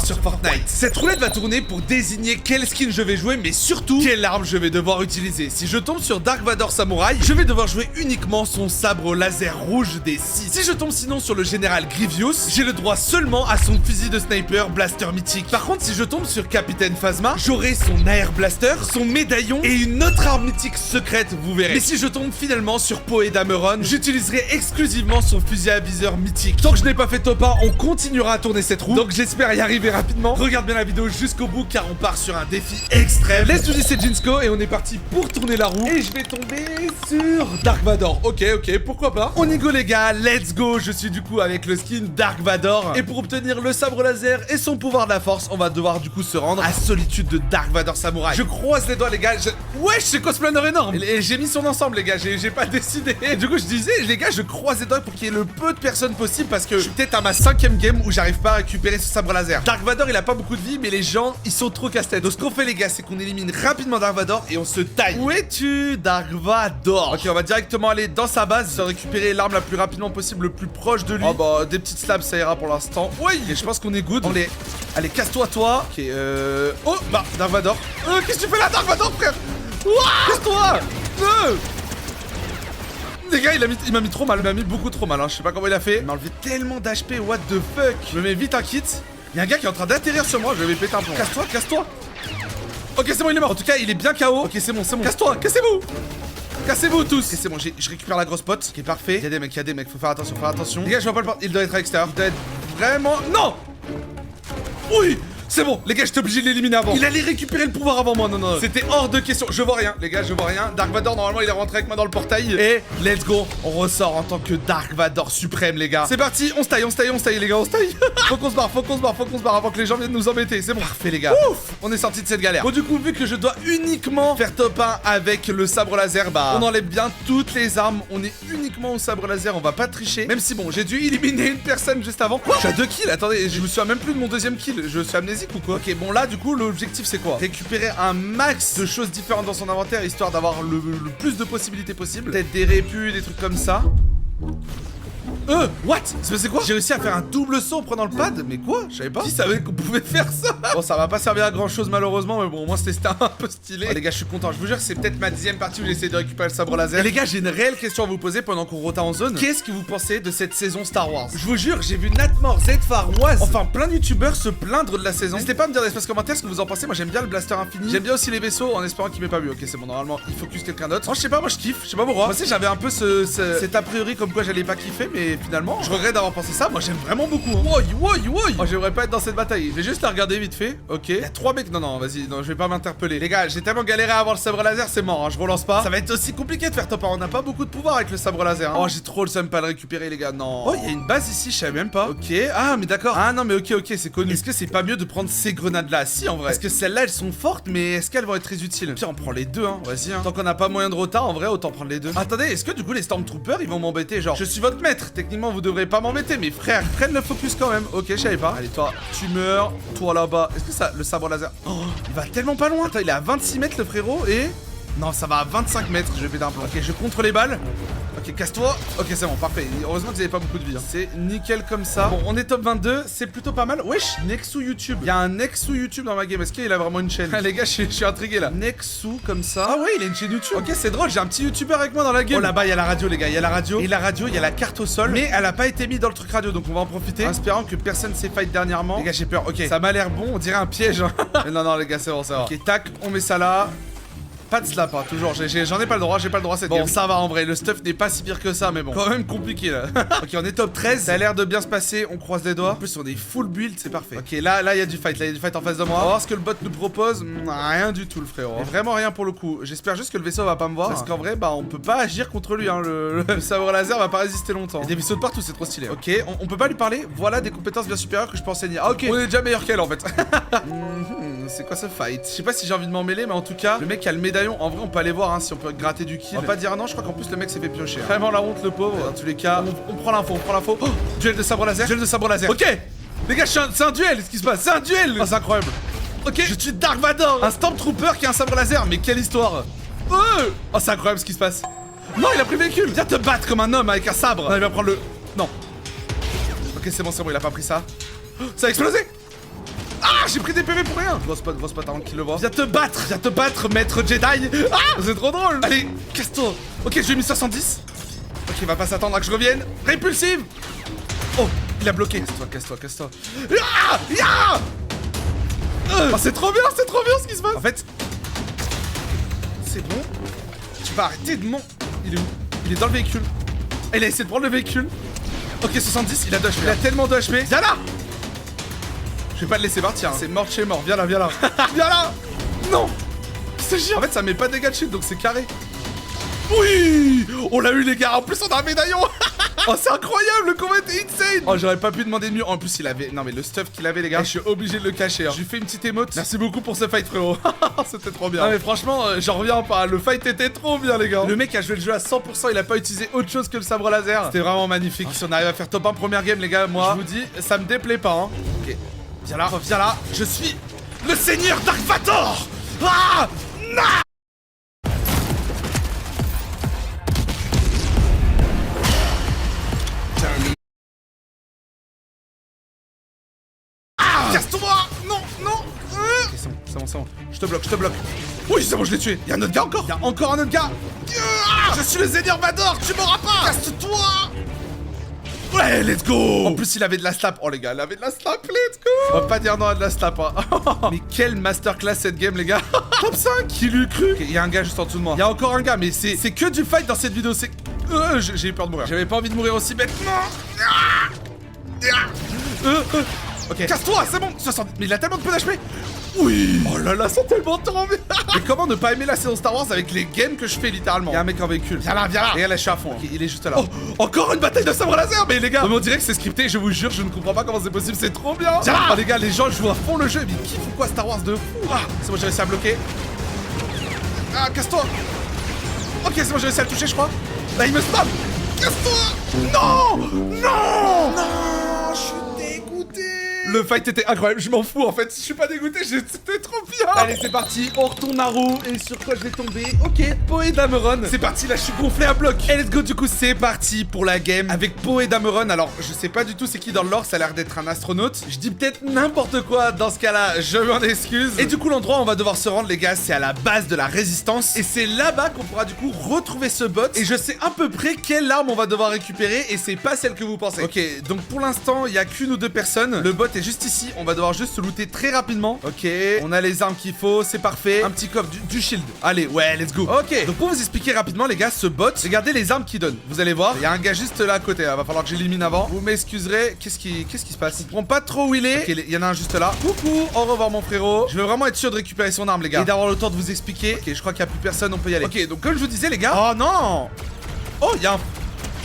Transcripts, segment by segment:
sur Fortnite. Cette roulette va tourner pour désigner quel skin je vais jouer, mais surtout quelle arme je vais devoir utiliser. Si je tombe sur Dark Vador Samouraï, je vais devoir jouer uniquement son sabre laser rouge des 6. Si je tombe sinon sur le général Grievous, j'ai le droit seulement à son fusil de sniper blaster mythique. Par contre, si je tombe sur Capitaine Phasma, j'aurai son air blaster, son médaillon et une autre arme mythique secrète, vous verrez. Mais si je tombe finalement sur Poe Dameron, j'utiliserai exclusivement son fusil à viseur mythique. Tant que je n'ai pas fait top 1, on continuera à tourner cette roue, donc j'espère y arriver rapidement. Regarde bien la vidéo jusqu'au bout car on part sur un défi extrême. Let's do this, c'est Jinsco et on est parti pour tourner la roue. Et je vais tomber sur Dark Vador. Ok, pourquoi pas. On y go les gars, let's go. Je suis du coup avec le skin Dark Vador. Et pour obtenir le sabre laser et son pouvoir de la force, on va devoir du coup se rendre à Solitude de Dark Vador Samouraï. Je croise les doigts les gars. Wesh, c'est cosplaner énorme. Et j'ai mis son ensemble les gars, j'ai pas décidé. Et du coup je disais les gars, je croise les doigts pour qu'il y ait le peu de personnes possible parce que je suis peut-être à ma 5ème game où j'arrive pas à récupérer ce sabre laser. Dark Vador il a pas beaucoup de vie mais les gens ils sont trop casse-tête. Donc ce qu'on fait les gars c'est qu'on élimine rapidement Dark Vador et on se taille. Où es-tu Dark Vador? Ok, on va directement aller dans sa base, se récupérer l'arme la plus rapidement possible, le plus proche de lui. Oh bah des petites slabs ça ira pour l'instant. Oui, et je pense qu'on est good. Allez casse-toi toi. Ok oh bah Dark Vador. Qu'est-ce que tu fais là Dark Vador frère? Casse-toi. Les gars, il m'a mis trop mal, il m'a mis beaucoup trop mal, hein. Je sais pas comment il a fait. Il m'a enlevé tellement d'HP, what the fuck. Je me mets vite un kit. Il y a un gars qui est en train d'atterrir sur moi, je vais péter un plomb. Casse-toi. Ok, c'est bon, il est mort. En tout cas, il est bien KO. Ok, c'est bon. Casse-toi, cassez-vous tous. Ok, c'est bon, je récupère la grosse pote. Ok, parfait. Il y a des mecs, faut faire attention. Les gars, je vois pas le porte. Il doit être à l'extérieur. Il doit être vraiment... Non. Oui. C'est bon, les gars, j'étais obligé de l'éliminer avant. Il allait récupérer le pouvoir avant moi, non. C'était hors de question. Je vois rien, les gars, je vois rien. Dark Vador, normalement, il est rentré avec moi dans le portail. Et let's go, on ressort en tant que Dark Vador suprême, les gars. C'est parti, on se taille, les gars, on se taille. Faut qu'on se barre avant que les gens viennent nous embêter. C'est bon, parfait, les gars. Ouf, on est sorti de cette galère. Bon, du coup, vu que je dois uniquement faire top 1 avec le sabre laser, bah, on enlève bien toutes les armes. On est uniquement au sabre laser, on va pas tricher. Même si, bon, j'ai dû éliminer une personne juste avant. Quoi? Je suis à 2 kills, attendez, je me souviens même plus de mon deuxième kill. Je suis amnésique ou quoi? Ok, bon, là, du coup, l'objectif, c'est quoi? Récupérer un max de choses différentes dans son inventaire, histoire d'avoir le plus de possibilités possibles. Peut-être des répus, des trucs comme ça. What? C'est quoi? J'ai réussi à faire un double saut en prenant le pad? Mais quoi? Je savais pas. Qui savait qu'on pouvait faire ça? Bon, ça va pas servir à grand chose malheureusement, mais bon, au moins c'était un peu stylé. Oh, les gars, je suis content. Je vous jure, c'est peut-être ma 10ème partie où j'essaie de récupérer le sabre laser. Et les gars, j'ai une réelle question à vous poser pendant qu'on rota en zone. Qu'est-ce que vous pensez de cette saison Star Wars? Je vous jure, j'ai vu Natmor, Zfar, Waz, enfin plein de youtubeurs se plaindre de la saison. N'hésitez pas à me dire dans l'espace commentaire ce que vous en pensez. Moi, j'aime bien le blaster infini. J'aime bien aussi les vaisseaux en espérant qu'il m'ait pas vu. Ok, c'est bon, normalement, il focus quelqu'un d'autre. Je sais pas, moi je kiffe. Je sais pas pourquoi. Moi aussi, j'avais un peu cet a priori comme quoi j'allais pas kiffer, mais finalement, je regrette d'avoir pensé ça. Moi, j'aime vraiment beaucoup. Hein. Oh, j'aimerais pas être dans cette bataille. Je vais juste la regarder vite fait. Ok. Il y a 3 mecs. Non, vas-y, non, je vais pas m'interpeller. Les gars, j'ai tellement galéré à avoir le sabre laser, c'est mort. Hein. Je relance pas. Ça va être aussi compliqué de faire top 1. On n'a pas beaucoup de pouvoir avec le sabre laser. Hein. Oh, j'ai trop le seum pas le récupérer, les gars. Non. Oh, il y a une base ici, je savais même pas. Ok. Ah, mais d'accord. Ah, non, mais ok, c'est connu. Est-ce que c'est pas mieux de prendre ces grenades-là? Si, en vrai. Parce que celles-là, elles sont fortes, mais est-ce qu'elles vont être très utiles? Puis on prend les deux, hein. Vas-y, hein. Tant qu'on n'a pas moyen de retard, en vrai, autant prendre les deux. Attendez, est-ce que du coup, les Stormtroopers, ils vont m'embêter? Genre, je suis votre maître. Techniquement, vous devrez pas m'embêter, mais frère, prenne le focus quand même. Ok, je savais pas. Allez, toi, tu meurs. Toi là-bas. Est-ce que ça, le sabre laser? Oh, il va tellement pas loin. Attends, il est à 26 mètres, le frérot, et... Non, ça va à 25 mètres, je vais péter un plomb. Ok, je contre les balles. Ok, casse-toi. Ok, c'est bon, parfait. Heureusement que vous avez pas beaucoup de vie. Hein. C'est nickel comme ça. Bon, on est top 22, c'est plutôt pas mal. Wesh, Nexu YouTube. Il y a un Nexu YouTube dans ma game. Est-ce qu'il a vraiment une chaîne? Les gars, je suis intrigué là. Nexu comme ça. Ah ouais, il a une chaîne YouTube. Ok, c'est drôle, j'ai un petit YouTuber avec moi dans la game. Oh là-bas, il y a la radio, les gars. Il y a la radio. Et la radio, il y a la carte au sol. Mais elle a pas été mise dans le truc radio, donc on va en profiter. En espérant que personne s'est fight dernièrement. Les gars, j'ai peur. Ok, ça m'a l'air bon. On dirait un piège. Hein. Mais non, les gars, c'est bon, ça va. Ok, tac, on met ça là. Pas de slap, hein, toujours. J'en ai pas le droit, j'ai pas le droit cette game. Bon, ça va en vrai, le stuff n'est pas si pire que ça, mais bon, quand même compliqué là. Ok, on est top 13, ça a l'air de bien se passer, on croise les doigts. En plus, on est full build, c'est parfait. Ok, là, il y a du fight, en face de moi. On va voir ce que le bot nous propose. Rien du tout, le frérot. Vraiment rien pour le coup. J'espère juste que le vaisseau va pas me voir. Parce qu'en vrai, bah, on peut pas agir contre lui, hein. Le sabre laser va pas résister longtemps. Il y a des vaisseaux de partout, c'est trop stylé. Ok, on peut pas lui parler. Voilà des compétences bien supérieures que je peux enseigner. Ah, ok, on est déjà meilleur qu'elle en fait. C'est quoi ce fight? Je sais pas si j'ai envie de m'en mêler, mais en tout cas, le mec a le médaillon. En vrai, on peut aller voir hein, si on peut gratter du kill. On va pas dire non, je crois qu'en plus le mec s'est fait piocher. Hein. Vraiment la honte, le pauvre. Dans tous les cas, on prend l'info, Oh, duel de sabre laser. Ok, les gars, c'est un duel. Ce qui se passe, c'est un duel. Oh, c'est incroyable. Ok, je tue Dark Vador. Un Stormtrooper qui a un sabre laser. Mais quelle histoire. Oh, c'est incroyable ce qui se passe. Non, il a pris le véhicule. Viens te battre comme un homme avec un sabre. Non, il va prendre le. Non. Ok, c'est bon, il a pas pris ça. Oh, ça a explosé. j'ai pris des PV pour rien. Grosse pote avant qu'il le voit. Viens te battre, maître Jedi. Ah, c'est trop drôle. Allez, casse-toi. Ok, je lui ai mis 70. Ok, il va pas s'attendre à que je revienne. Répulsive. Oh, il a bloqué. Casse-toi. Oh, c'est trop bien ce qui se passe. En fait, c'est bon. Tu vas arrêter de mon... Il est où? Il est dans le véhicule. Il a essayé de prendre le véhicule. Ok, 70, il a 2 HP. Il a tellement de HP. Viens là. Je vais pas le laisser partir. Hein. C'est mort de chez mort. Viens là. Viens là. Non. C'est chiant. En fait, ça met pas de dégâts de chute, donc c'est carré. Oui. On l'a eu, les gars. En plus, on a un médaillon. Oh, c'est incroyable, le combat était insane. Oh, j'aurais pas pu demander mieux. En plus, il avait... Non, mais le stuff qu'il avait, les gars, je suis obligé de le cacher. Hein. Je lui fais une petite émote. Merci beaucoup pour ce fight, frérot. C'était trop bien. Non, mais franchement, j'en reviens pas. Le fight était trop bien, les gars. Le mec a joué le jeu à 100%. Il a pas utilisé autre chose que le sabre laser. C'était vraiment magnifique. Si on arrive à faire top 1 première game, les gars, moi, je vous dis, ça me déplaît pas. Hein. Ok. Viens là. Je suis le seigneur Dark Vator. Ah non. Casse-toi. Non. Ok, c'est bon. Je te bloque. Oui, c'est bon, je l'ai tué. Y'a un autre gars encore. Y'a encore un autre gars. Je suis le seigneur Vador. Tu m'auras pas. Casse-toi. Ouais, let's go. En plus, il avait de la slap. Oh, les gars, il avait de la slap. Let's go. On va pas dire non à de la slap, hein. Mais quelle masterclass cette game, les gars. Top 5. Qui l'eût cru. Ok, y a un gars juste en dessous de moi. Y a encore un gars, mais c'est que du fight dans cette vidéo. C'est... j'ai eu peur de mourir. J'avais pas envie de mourir aussi bêtement. Ok, casse-toi, c'est bon. 60. Mais il a tellement de peu d'HP. Oui. Oh là là, c'est tellement trop bien. Mais comment ne pas aimer la saison Star Wars avec les games que je fais littéralement. Y'a un mec en véhicule. Viens là. Regarde, là, je suis à fond. Ok, il est juste là. Oh, encore une bataille de sabre laser. Mais les gars, on dirait que c'est scripté. Je vous jure, je ne comprends pas comment c'est possible. C'est trop bien. Viens là. Oh, les gars, les gens jouent à fond le jeu. Mais qui fout quoi Star Wars de fou. Ah, c'est bon, j'ai réussi à bloquer. Ah, casse-toi. Ok, c'est bon, j'ai réussi à le toucher, je crois. Là, il me spam. Casse-toi. Non, je suis dégoûté. Le fight était incroyable, je m'en fous en fait, je suis pas dégoûté, c'était trop bien. Allez, c'est parti, on retourne à roue. Et sur quoi je vais tomber? Ok, Poe Dameron. C'est parti, là je suis gonflé à bloc. Et let's go, du coup c'est parti pour la game avec Poe Dameron. Alors je sais pas du tout c'est qui dans le lore, ça a l'air d'être un astronaute. Je dis peut-être n'importe quoi, dans ce cas là je m'en excuse. Et du coup l'endroit où on va devoir se rendre les gars, c'est à la base de la résistance. Et c'est là-bas qu'on pourra du coup retrouver ce bot. Et je sais à peu près quelle arme on va devoir récupérer. Et c'est pas celle que vous pensez. Ok, donc pour l'instant il y a qu'une ou deux personnes. Le bot est juste ici, on va devoir juste se looter très rapidement. Ok, on a les armes qu'il faut, c'est parfait. Un petit coffre, du shield. Allez, ouais, let's go. Ok, donc pour vous expliquer rapidement les gars, ce bot, regardez les armes qu'il donne. Vous allez voir, il y a un gars juste là à côté, va falloir que j'élimine avant. Vous m'excuserez, qu'est-ce qui se passe? Il prend pas trop où il est. Ok, il y en a un juste là. Coucou, au revoir mon frérot. Je veux vraiment être sûr de récupérer son arme les gars et d'avoir le temps de vous expliquer. Ok, je crois qu'il y a plus personne, on peut y aller. Ok, donc comme je vous disais les gars. Oh non. Oh, il y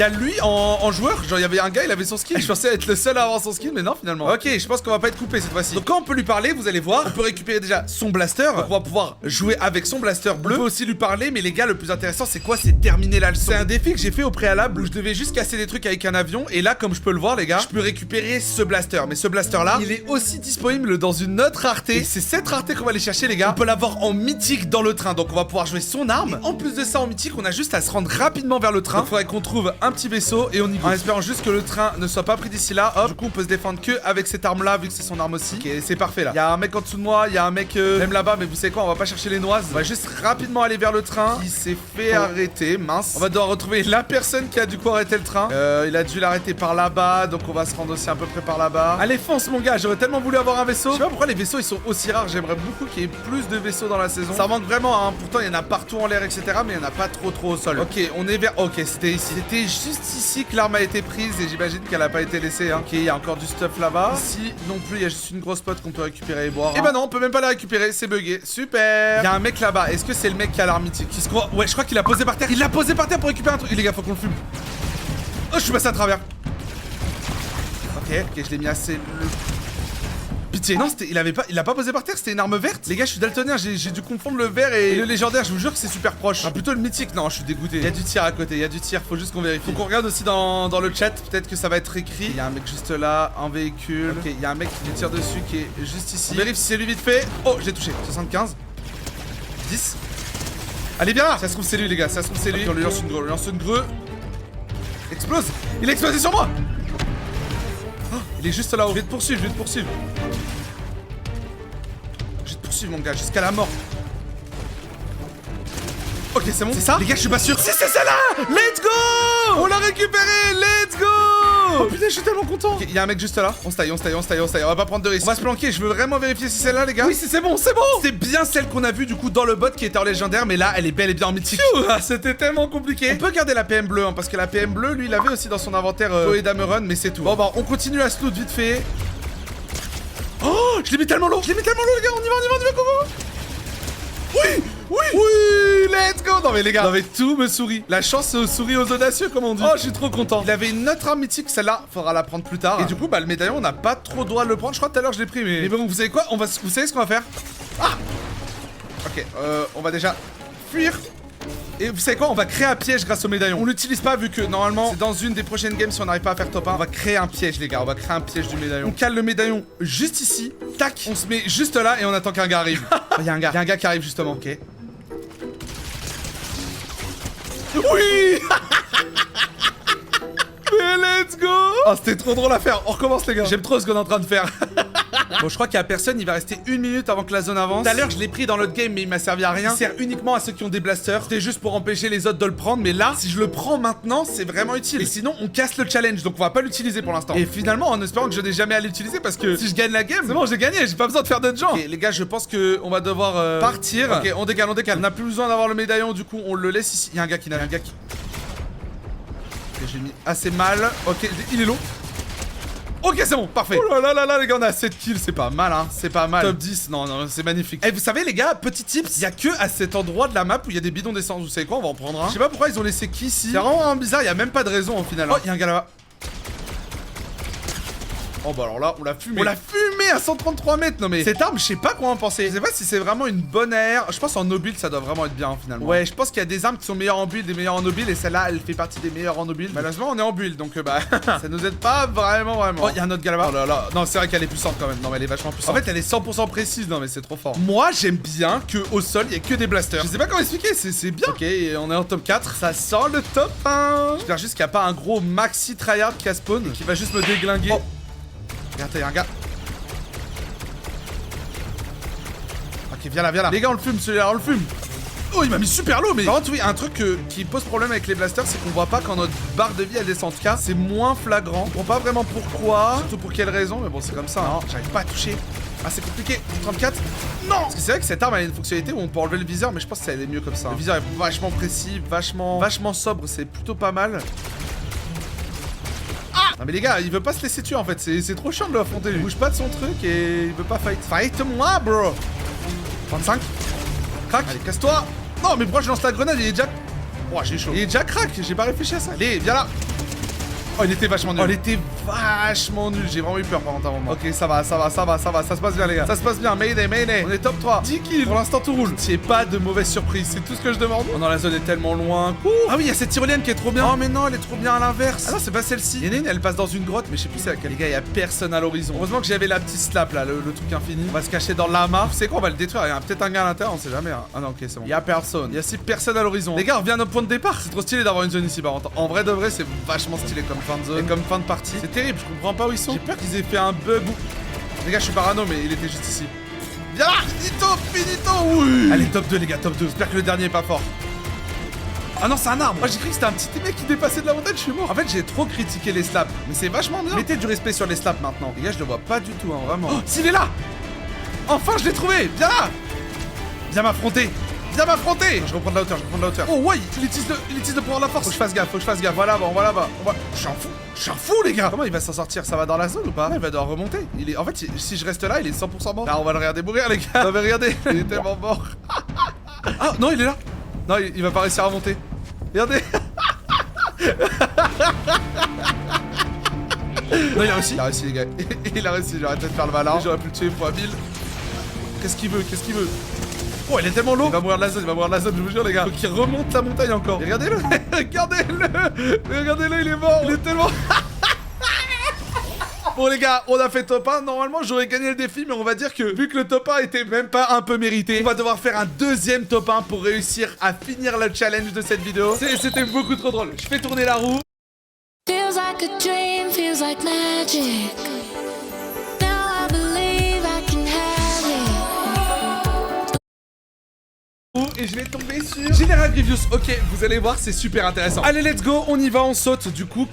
a lui en joueur, genre il y avait un gars, il avait son skin. Je pensais être le seul à avoir son skin, mais non finalement. Ok, je pense qu'on va pas être coupé cette fois-ci. Donc quand on peut lui parler, vous allez voir, on peut récupérer déjà son blaster. Donc on va pouvoir jouer avec son blaster bleu. On peut aussi lui parler, mais les gars, le plus intéressant c'est quoi? C'est terminer la leçon. C'est un défi que j'ai fait au préalable où je devais juste casser des trucs avec un avion. Et là, comme je peux le voir les gars, je peux récupérer ce blaster. Mais ce blaster là, il est aussi disponible dans une autre rareté. Et c'est cette rareté qu'on va aller chercher les gars. On peut l'avoir en mythique dans le train. Donc on va pouvoir jouer son arme. Et en plus de ça en mythique, on a juste à se rendre rapidement vers le train. Il faudrait qu'on trouve un petit vaisseau et on y go. En espérant juste que le train ne soit pas pris d'ici là. Hop, du coup on peut se défendre que avec cette arme là vu que c'est son arme aussi. Ok, c'est parfait là. Il y a un mec en dessous de moi, il y a un mec même là-bas, mais vous savez quoi, on va pas chercher les noises. On va juste rapidement aller vers le train qui s'est fait arrêter, mince. On va devoir retrouver la personne qui a du coup arrêté le train. Il a dû l'arrêter par là-bas, donc on va se rendre aussi à peu près par là-bas. Allez fonce mon gars, j'aurais tellement voulu avoir un vaisseau. Je sais pas pourquoi les vaisseaux ils sont aussi rares, j'aimerais beaucoup qu'il y ait plus de vaisseaux dans la saison. Ça manque vraiment hein, pourtant il y en a partout en l'air etc, mais il y en a pas trop au sol. Ok, on est vers... Ok, c'était ici. C'était juste ici que l'arme a été prise et j'imagine qu'elle a pas été laissée hein. Ok, il y a encore du stuff là-bas. Ici non plus, il y a juste une grosse pote qu'on peut récupérer et boire. Et bah non, on peut même pas la récupérer, c'est bugué. Super. Il y a un mec là-bas, est-ce que c'est le mec qui a l'arme mythique? Qui se croit... Ouais, je crois qu'il a posé par terre. Il l'a posé par terre pour récupérer un truc. Les gars, faut qu'on le fume. Oh, je suis passé à travers. Ok, je l'ai mis assez... Pitié. Non, il a pas posé par terre, c'était une arme verte. Les gars, je suis daltonien, j'ai dû confondre le vert et le légendaire, je vous jure que c'est super proche. Ah, plutôt le mythique, non, je suis dégoûté. Il y a du tir à côté, il y a du tir, faut juste qu'on vérifie. Faut qu'on regarde aussi dans le chat, peut-être que ça va être écrit. Il y a un mec juste là, un véhicule. Ok, il y a un mec qui me tire dessus qui est juste ici. On vérifie si c'est lui vite fait. Oh, j'ai touché. 75. 10. Allez, bien là. Ça se trouve, c'est lui, les gars, ça se trouve, c'est lui. Okay, on lui lance une greu. Explose. Il a explosé sur moi. Oh, il est juste là-haut. Je vais te poursuivre, suivre, mon gars, jusqu'à la mort. Ok, c'est bon. C'est ça? Les gars, je suis pas sûr. Si c'est celle-là! Let's go! On l'a récupéré! Let's go! Oh putain, je suis tellement content. Il y a un mec juste là. On se taille. On va pas prendre de risque. On va se planquer. Je veux vraiment vérifier si c'est celle-là, les gars. Oui, c'est bon, c'est bon. C'est bien celle qu'on a vue du coup dans le bot qui était en légendaire, mais là, elle est bel et bien en mythique. C'était tellement compliqué. On peut garder la PM bleue, hein, parce que la PM bleue, lui, il avait aussi dans son inventaire Chloé Dameron, mais c'est tout. Bon, bah, on continue à se loot vite fait. Oh, je l'ai mis tellement lourd. Les gars. On y va, go. Oui, let's go. Non mais les gars, tout me sourit. La chance sourit aux audacieux, comme on dit. Oh, je suis trop content. Il avait une autre arme mythique, celle-là, faudra la prendre plus tard. Et du coup, bah le médaillon, on n'a pas trop droit de le prendre. Je crois que tout à l'heure je l'ai pris, mais bon, vous savez quoi? Vous savez ce qu'on va faire? Ah. Ok, on va déjà fuir. Et vous savez quoi? On va créer un piège grâce au médaillon. On l'utilise pas vu que normalement c'est dans une des prochaines games si on n'arrive pas à faire top 1. On va créer un piège les gars, on va créer un piège du médaillon. On cale le médaillon juste ici. Tac, on se met juste là et on attend qu'un gars arrive. Il y a un gars qui arrive justement. Ok. Oui. Mais let's go. Oh c'était trop drôle à faire. On recommence les gars. J'aime trop ce qu'on est en train de faire. Bon, je crois qu'il y a personne, il va rester 1 minute avant que la zone avance. Tout à l'heure, je l'ai pris dans l'autre game, mais il m'a servi à rien. Il sert uniquement à ceux qui ont des blasters. C'était juste pour empêcher les autres de le prendre, mais là, si je le prends maintenant, c'est vraiment utile. Et sinon, on casse le challenge, donc on va pas l'utiliser pour l'instant. Et finalement, en espérant que je n'ai jamais à l'utiliser, parce que si je gagne la game, c'est bon, j'ai gagné, j'ai pas besoin de faire de gens. Ok, les gars, je pense que on va devoir partir. Ok, on décale. On n'a plus besoin d'avoir le médaillon, du coup, on le laisse ici. Il y a un gars qui Ok, j'ai mis assez mal. Ok, il est long. Ok, c'est bon, parfait. Oh là là, les gars, on a 7 kills, c'est pas mal, hein. C'est pas mal. Top 10, non, c'est magnifique. Et vous savez, les gars, petit tips, il y a que à cet endroit de la map où il y a des bidons d'essence. Vous savez quoi, on va en prendre un. Je sais pas pourquoi ils ont laissé qui ici. C'est vraiment bizarre, il y a même pas de raison au final. Oh, il y a un gars là-bas. Oh bah alors là, on l'a fumé. On l'a fumé à 133 mètres. Non mais cette arme, je sais pas quoi en penser. Je sais pas si c'est vraiment une bonne AR. Je pense en no build, ça doit vraiment être bien finalement. Ouais, je pense qu'il y a des armes qui sont meilleures en build et meilleures en no build. Et celle-là, elle fait partie des meilleures en no build. Malheureusement, on est en build, donc bah ça nous aide pas vraiment. Oh, il y a un autre gars là-bas. Oh là là. Non, c'est vrai qu'elle est puissante quand même. Non, mais elle est vachement puissante. En fait, elle est 100% précise. Non, mais c'est trop fort. Moi, j'aime bien que au sol, il y a que des blasters. Je sais pas comment expliquer. C'est bien. Ok, et on est en top 4. Ça sent le top 1. J'espère juste qu'il n'y a pas un gros maxi tryhard qui a spawn et qui va juste me déglinguer. Oh. Regardez, y'a un gars. Ok, viens là. Les gars, on le fume, celui-là, on le fume. Oh, il m'a mis super low, mais... Par contre, oui, un truc qui pose problème avec les blasters, c'est qu'on voit pas quand notre barre de vie, elle descend. En tout cas, c'est moins flagrant. On voit pas vraiment pourquoi, surtout pour quelle raison, mais bon, c'est comme ça. Non, j'arrive pas à toucher. Ah, c'est compliqué. 34. Non. Parce que c'est vrai que cette arme, elle a une fonctionnalité où on peut enlever le viseur, mais je pense que ça allait mieux comme ça. Le viseur est vachement précis, vachement sobre, c'est plutôt pas mal. Non mais les gars, il veut pas se laisser tuer en fait, c'est trop chiant de l'affronter lui. Il bouge pas de son truc et il veut pas fight. Fight-moi bro. 35. Crac. Allez, casse-toi. Non mais pourquoi je lance la grenade, il est déjà... Oh j'ai chaud. Il est déjà crack, j'ai pas réfléchi à ça. Allez, viens là. Oh il était vachement nul. J'ai vraiment eu peur pendant un moment. Ok, ça va, ça se passe bien les gars. Ça se passe bien, Mayday. On est top 3. 10 kills. Pour l'instant tout roule. C'est pas de mauvaise surprise, c'est tout ce que je demande. Oh non, la zone est tellement loin. Ah oui, il y a cette tyrolienne qui est trop bien. Oh mais non, elle est trop bien à l'inverse. Ah non, c'est pas celle-ci. Il y en a une, elle passe dans une grotte, mais je sais plus c'est laquelle. Les gars, il y a personne à l'horizon. Heureusement que j'avais la petite slap là, le truc infini. On va se cacher dans l'amas. Vous savez quoi, on va le détruire. Il y a peut-être un gars à l'intérieur, on sait jamais. Hein. Ah non, ok, c'est bon. Il y a personne. Il y a 6 personnes à l'horizon. Les gars, on revient à notre point de départ. C'est trop stylé d'avoir une zone ici par contre. En vrai de vrai, c'est vachement stylé comme fin de zone et comme fin de partie. C'est terrible, je comprends pas où ils sont. J'ai peur qu'ils aient fait un bug ou... Les gars, je suis parano, mais il était juste ici. Viens là. Finito. Oui. Allez, top 2 les gars, top 2. J'espère que le dernier est pas fort. Ah non, c'est un arbre. Moi j'ai cru que c'était un petit mec qui dépassait de la montagne, je suis mort. En fait, j'ai trop critiqué les slaps, mais c'est vachement bien. Mettez du respect sur les slaps maintenant. Les gars, je le vois pas du tout, hein, vraiment. Oh, s'il est là. Enfin, je l'ai trouvé. Viens là. Viens m'affronter. Je reprends de la hauteur, Oh ouais, il utilise le pouvoir de la force. Faut que je fasse gaffe. Voilà, Je suis un fou les gars. Comment il va s'en sortir? Ça va dans la zone ou pas? Il va devoir remonter. En fait, si je reste là, il est 100% mort. Là, on va le regarder mourir les gars. Non mais regardez, il est tellement mort. Ah non, il est là. Non, il va pas réussir à monter. Regardez. Non, il a réussi les gars. Il a réussi, j'aurais peut-être faire le malin. J'aurais pu le tuer fois 1000. Qu'est-ce qu'il veut? Oh, il est tellement lourd. Il va mourir de la zone, je vous jure les gars. Faut qu'il remonte la montagne encore. Et regardez-le. Regardez-le, il est mort. Il est tellement... Bon les gars, on a fait top 1. Normalement j'aurais gagné le défi, mais on va dire que vu que le top 1 était même pas un peu mérité, on va devoir faire un deuxième top 1 pour réussir à finir le challenge de cette vidéo. C'était beaucoup trop drôle. Je fais tourner la roue. Feels like a dream, feels like magic. Now I believe I can have it. et je vais tomber sur General Grievous. Ok, vous allez voir, c'est super intéressant. Allez, let's go, on y va, on saute du coup.